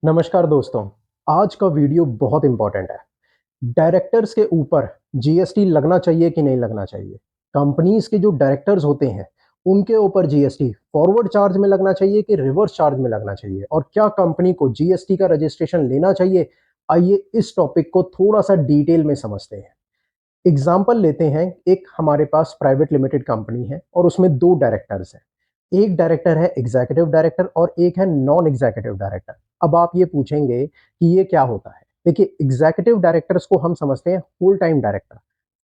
नमस्कार दोस्तों, आज का वीडियो बहुत इम्पोर्टेंट है। डायरेक्टर्स के ऊपर जीएसटी लगना चाहिए कि नहीं लगना चाहिए? कंपनीज़ के जो डायरेक्टर्स होते हैं, उनके ऊपर जीएसटी फॉरवर्ड चार्ज में लगना चाहिए कि रिवर्स चार्ज में लगना चाहिए? और क्या कंपनी को जीएसटी का रजिस्ट्रेशन लेना चाहिए? आइए इस टॉपिक को थोड़ा-सा डिटेल में समझते हैं। एग्ज़ाम्पल लेते हैं, एक हमारे पास प्राइवेट लिमिटेड कंपनी है और उसमें 2 डायरेक्टर्स हैं। एक डायरेक्टर है एग्ज़ीक्यूटिव डायरेक्टर और एक है नॉन एग्ज़ीक्यूटिव डायरेक्टर। अब आप ये पूछेंगे कि ये क्या होता है? देखिए, एग्ज़ीक्यूटिव डायरेक्टर्स को हम समझते हैं full time director.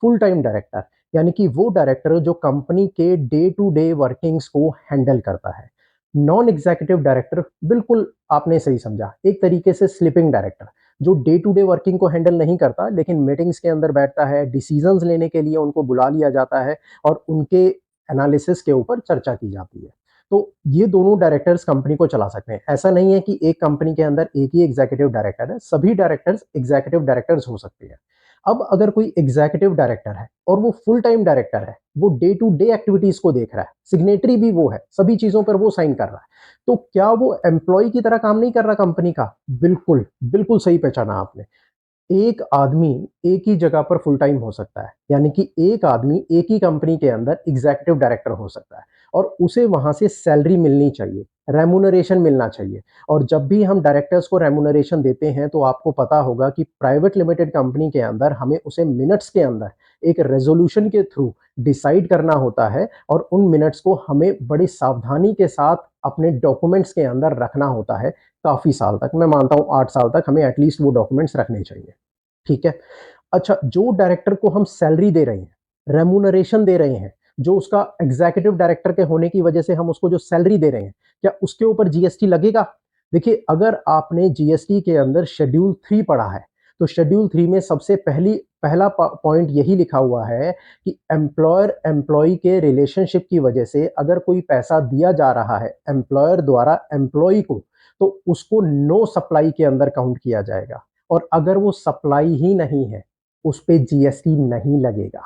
Full time director यानी कि वो डायरेक्टर जो कंपनी के डे टू डे वर्किंग्स को हैंडल करता है। नॉन एग्ज़ीक्यूटिव डायरेक्टर बिल्कुल आपने सही समझा, एक तरीके से स्लीपिंग डायरेक्टर। जो डे टू डे वर्किंग को हैंडल नहीं करता, लेकिन मीटिंग्स के अंदर बैठता है, डिसीजंस लेने के लिए उनको बुला लिया जाता है और उनके एनालिसिस के ऊपर चर्चा की जाती है। तो ये दोनों डायरेक्टर्स कंपनी को चला सकते हैं। ऐसा नहीं है कि एक कंपनी के अंदर एक ही एग्जीक्यूटिव डायरेक्टर है, सभी डायरेक्टर्स एग्जीक्यूटिव डायरेक्टर्स हो सकते हैं। अब अगर कोई एग्जीक्यूटिव डायरेक्टर है और वो फुल टाइम डायरेक्टर है, वो डे टू डे एक्टिविटीज को देख रहा है, सिग्नेटरी भी वो है, सभी चीजों पर वो साइन कर रहा है, तो क्या वो एम्प्लॉय की तरह काम नहीं कर रहा कंपनी का? बिल्कुल, बिल्कुल सही पहचाना आपने। एक आदमी एक ही जगह पर फुल टाइम हो सकता है, यानी कि एक आदमी एक ही कंपनी के अंदर एग्जीक्यूटिव डायरेक्टर हो सकता है और उसे वहां से सैलरी मिलनी चाहिए, रेमुनरेशन मिलना चाहिए। और जब भी हम डायरेक्टर्स को रेमुनरेशन देते हैं तो आपको पता होगा कि प्राइवेट लिमिटेड कंपनी के अंदर हमें उसे मिनट्स के अंदर एक रेजोल्यूशन के थ्रू डिसाइड करना होता है और उन मिनट्स को हमें बड़ी सावधानी के साथ अपने डॉक्यूमेंट्स के अंदर रखना होता है। काफी साल तक, मैं मानता हूँ 8 साल तक हमें एटलीस्ट वो डॉक्यूमेंट्स रखने चाहिए। ठीक है। अच्छा, जो डायरेक्टर को हम सैलरी दे रहे हैं, रेम्यूनरेशन दे रहे हैं, जो उसका एग्जीक्यूटिव डायरेक्टर के होने की वजह से हम उसको जो सैलरी दे रहे हैं, क्या उसके ऊपर जीएसटी लगेगा? देखिए, अगर आपने जीएसटी के अंदर शेड्यूल 3 पढ़ा है, तो शेड्यूल 3 में सबसे पहला पॉइंट यही लिखा हुआ है कि एम्प्लॉयर एम्प्लॉय के रिलेशनशिप की वजह से अगर कोई पैसा दिया जा रहा है एम्प्लॉयर द्वारा एम्प्लॉय को, तो उसको नो सप्लाई के अंदर काउंट किया जाएगा। और अगर वो सप्लाई ही नहीं है, उस पे जीएसटी नहीं लगेगा।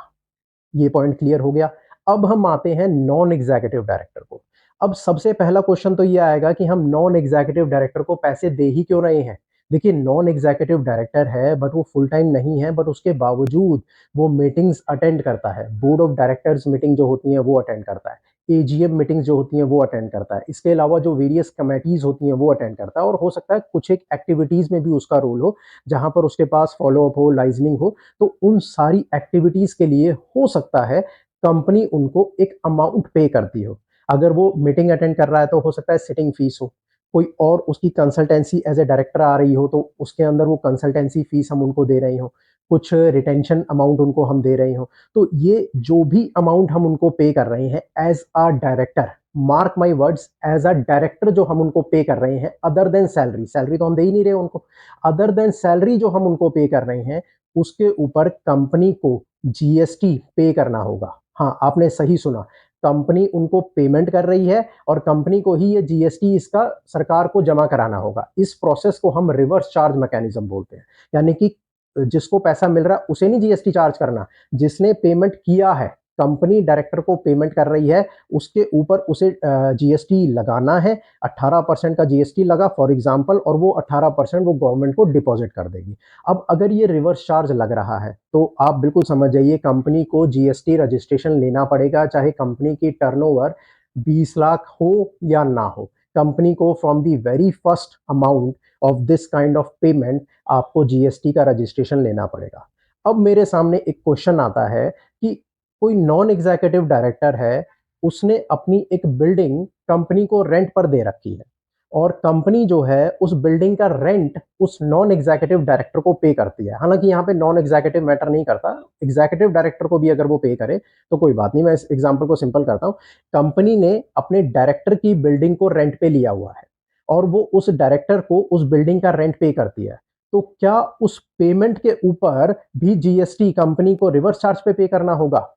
ये पॉइंट क्लियर हो गया। अब हम आते हैं नॉन एग्जीक्यूटिव डायरेक्टर को। अब सबसे पहला क्वेश्चन तो ये आएगा कि हम नॉन एग्जीक्यूटिव डायरेक्टर को पैसे दे ही क्यों रहे हैं? देखिए, नॉन एग्जीक्यूटिव डायरेक्टर है बट वो फुल टाइम नहीं है, बट उसके बावजूद वो मीटिंग्स अटेंड करता है। बोर्ड ऑफ डायरेक्टर्स मीटिंग जो होती है वो अटेंड करता है। एजीएम मीटिंग्स जो होती हैं वो अटेंड करता है। इसके अलावा जो वेरियस कमेटीज होती हैं वो अटेंड करता है और हो सकता है कुछ एक एक्टिविटीज में भी उसका रोल हो, जहां पर उसके पास फॉलो अप हो, लाइजनिंग हो। तो उन सारी एक्टिविटीज के लिए हो सकता है कंपनी उनको एक अमाउंट पे करती हो। अगर वो मीटिंग अटेंड कर रहा है तो हो सकता है सिटिंग फीस हो, कोई और उसकी कंसल्टेंसी एज ए डायरेक्टर आ रही हो तो उसके अंदर वो कंसल्टेंसी फीस हम उनको दे रहे हो, कुछ रिटेंशन अमाउंट उनको हम दे रहे हो। तो ये जो भी अमाउंट हम उनको पे कर रहे हैं as a director, mark my words, as a director जो हम उनको पे कर रहे हैं, अदर देन सैलरी, सैलरी तो हम दे ही नहीं रहे उनको, अदर देन सैलरी जो हम उनको पे कर रहे हैं, उसके ऊपर कंपनी को जीएसटी पे करना होगा। हाँ, आपने सही सुना, कंपनी उनको पेमेंट कर रही है और कंपनी को ही ये जीएसटी इसका सरकार को जमा कराना होगा। इस प्रोसेस को हम रिवर्स चार्ज मैकेनिज्म बोलते हैं। यानी कि जिसको पैसा मिल रहा है उसे नहीं जीएसटी चार्ज करना, जिसने पेमेंट किया है, कंपनी डायरेक्टर को पेमेंट कर रही है, उसके ऊपर उसे जीएसटी लगाना है। 18% का जीएसटी लगा फॉर एग्जांपल, और वो 18% वो गवर्नमेंट को डिपॉजिट कर देगी। अब अगर ये रिवर्स चार्ज लग रहा है तो आप बिल्कुल समझ जाइए कंपनी को जीएसटी रजिस्ट्रेशन लेना पड़ेगा, चाहे कंपनी की टर्नओवर 20 लाख हो या ना हो। कंपनी को from the very first amount of this kind of payment आपको जीएसटी का रजिस्ट्रेशन लेना पड़ेगा। अब मेरे सामने एक क्वेश्चन आता है कि कोई नॉन एग्जीक्यूटिव डायरेक्टर है, उसने अपनी एक बिल्डिंग कंपनी को रेंट पर दे रखी है और कंपनी जो है उस बिल्डिंग का रेंट उस नॉन एग्जीक्यूटिव डायरेक्टर को पे करती है। हालांकि यहाँ पे नॉन एग्जीक्यूटिव मैटर नहीं करता, एग्जीक्यूटिव डायरेक्टर को भी अगर वो पे करे तो कोई बात नहीं, मैं इस एग्जांपल को सिंपल करता हूँ। कंपनी ने अपने डायरेक्टर की बिल्डिंग को रेंट पे लिया हुआ है और वो उस डायरेक्टर को उस बिल्डिंग का रेंट पे करती है, तो क्या उस पेमेंट के ऊपर भी जीएसटी कंपनी को रिवर्स चार्ज पे करना होगा?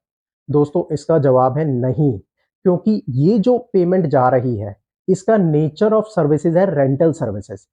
दोस्तों, इसका जवाब है नहीं, क्योंकि ये जो पेमेंट जा रही है, इसका नेचर ऑफ सर्विसेज है rental services.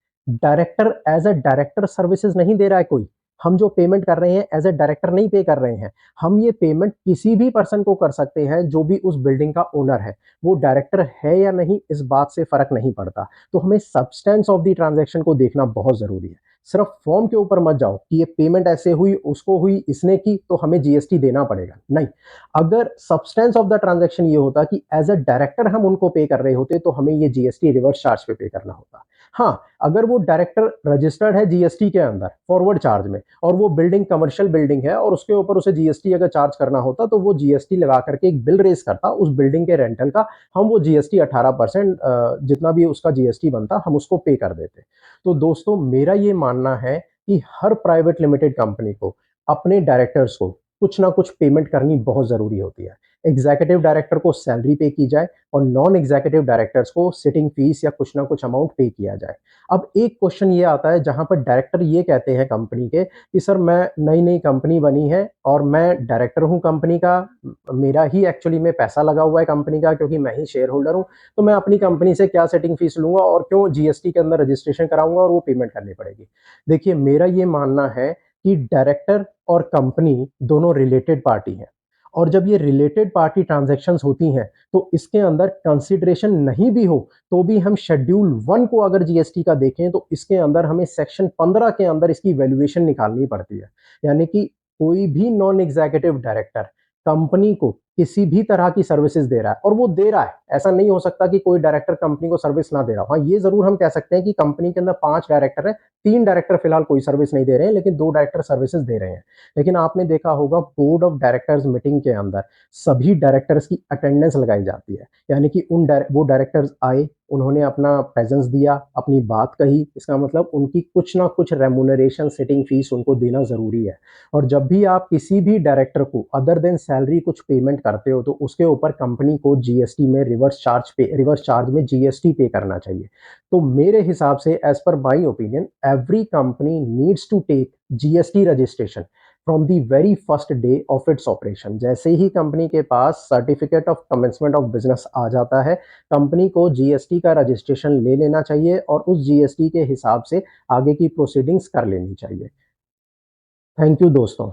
Director as a director services नहीं दे रहा है कोई, हम जो पेमेंट कर रहे हैं एज ए डायरेक्टर नहीं पे कर रहे हैं, हम ये पेमेंट किसी भी पर्सन को कर सकते हैं जो भी उस बिल्डिंग का ओनर है। वो डायरेक्टर है या नहीं इस बात से फर्क नहीं पड़ता। तो हमें सब्सटेंस ऑफ द ट्रांजैक्शन को देखना बहुत जरूरी है। सिर्फ फॉर्म के ऊपर मत जाओ कि ये पेमेंट ऐसे हुई, उसको हुई, इसने की तो हमें जीएसटी देना पड़ेगा, नहीं। अगर सब्सटेंस ऑफ द ट्रांजैक्शन ये होता कि एज अ डायरेक्टर हम उनको पे कर रहे होते तो हमें ये जीएसटी रिवर्स चार्ज पे करना होता। हाँ, अगर वो डायरेक्टर रजिस्टर्ड है जीएसटी के अंदर फॉरवर्ड चार्ज में, और वो बिल्डिंग कमर्शियल बिल्डिंग है और उसके ऊपर उसे जीएसटी अगर चार्ज करना होता तो वो जीएसटी लगा करके एक बिल रेज करता उस बिल्डिंग के रेंटल का, हम वो जीएसटी 18% जितना भी उसका जीएसटी बनता हम उसको पे कर देते। तो दोस्तों मेरा ये मानना है कि हर प्राइवेट लिमिटेड कंपनी को अपने डायरेक्टर्स को कुछ ना कुछ पेमेंट करनी बहुत जरूरी होती है। एग्जीक्यूटिव डायरेक्टर को सैलरी पे की जाए और नॉन एग्जीक्यूटिव डायरेक्टर्स को सिटिंग फीस या कुछ ना कुछ अमाउंट पे किया जाए। अब एक क्वेश्चन ये आता है जहां पर डायरेक्टर ये कहते हैं कंपनी के कि सर मैं नई नई कंपनी बनी है और मैं डायरेक्टर हूं कंपनी का, मेरा ही एक्चुअली में पैसा लगा हुआ है कंपनी का क्योंकि मैं ही शेयर होल्डर हूं, तो मैं अपनी कंपनी से क्या सेटिंग फीस लूंगा और क्यों जीएसटी के अंदर रजिस्ट्रेशन कराऊंगा और वो पेमेंट करनी पड़ेगी। देखिए मेरा ये मानना है कि डायरेक्टर और कंपनी दोनों रिलेटेड पार्टी हैं, और जब ये रिलेटेड पार्टी ट्रांजैक्शंस होती हैं तो इसके अंदर कंसिडरेशन नहीं भी हो तो भी हम शेड्यूल 1 को अगर जीएसटी का देखें तो इसके अंदर हमें सेक्शन 15 के अंदर इसकी वैल्यूएशन निकालनी पड़ती है। यानी कि कोई भी नॉन एग्जीक्यूटिव डायरेक्टर कंपनी को किसी भी तरह की सर्विसेज दे रहा है और वो दे रहा है, ऐसा नहीं हो सकता कि कोई डायरेक्टर कंपनी को सर्विस ना दे रहा हो। हाँ, ये जरूर हम कह सकते हैं कि कंपनी के अंदर 5 डायरेक्टर हैं, 3 डायरेक्टर फिलहाल कोई सर्विस नहीं दे रहे हैं लेकिन 2 डायरेक्टर सर्विसेज दे रहे हैं। लेकिन आपने देखा होगा बोर्ड ऑफ डायरेक्टर्स मीटिंग के अंदर सभी डायरेक्टर्स की अटेंडेंस लगाई जाती है। यानी कि वो डायरेक्टर्स आए, उन्होंने अपना प्रेजेंस दिया, अपनी बात कही, इसका मतलब उनकी कुछ ना कुछ रेमुनरेशन सिटिंग फीस उनको देना जरूरी है। और जब भी आप किसी भी डायरेक्टर को अदर देन सैलरी कुछ पेमेंट करते हो तो उसके ऊपर कंपनी को जीएसटी में रिवर्स चार्ज में जीएसटी पे करना चाहिए। तो मेरे हिसाब से as per my opinion every company needs to take GST registration from the very first day of its operation. जैसे ही कंपनी के पास certificate of commencement of business आ जाता है, कंपनी को जीएसटी का रजिस्ट्रेशन ले लेना चाहिए और उस जीएसटी के हिसाब से आगे की प्रोसीडिंग्स कर लेनी चाहिए। थैंक यू दोस्तों।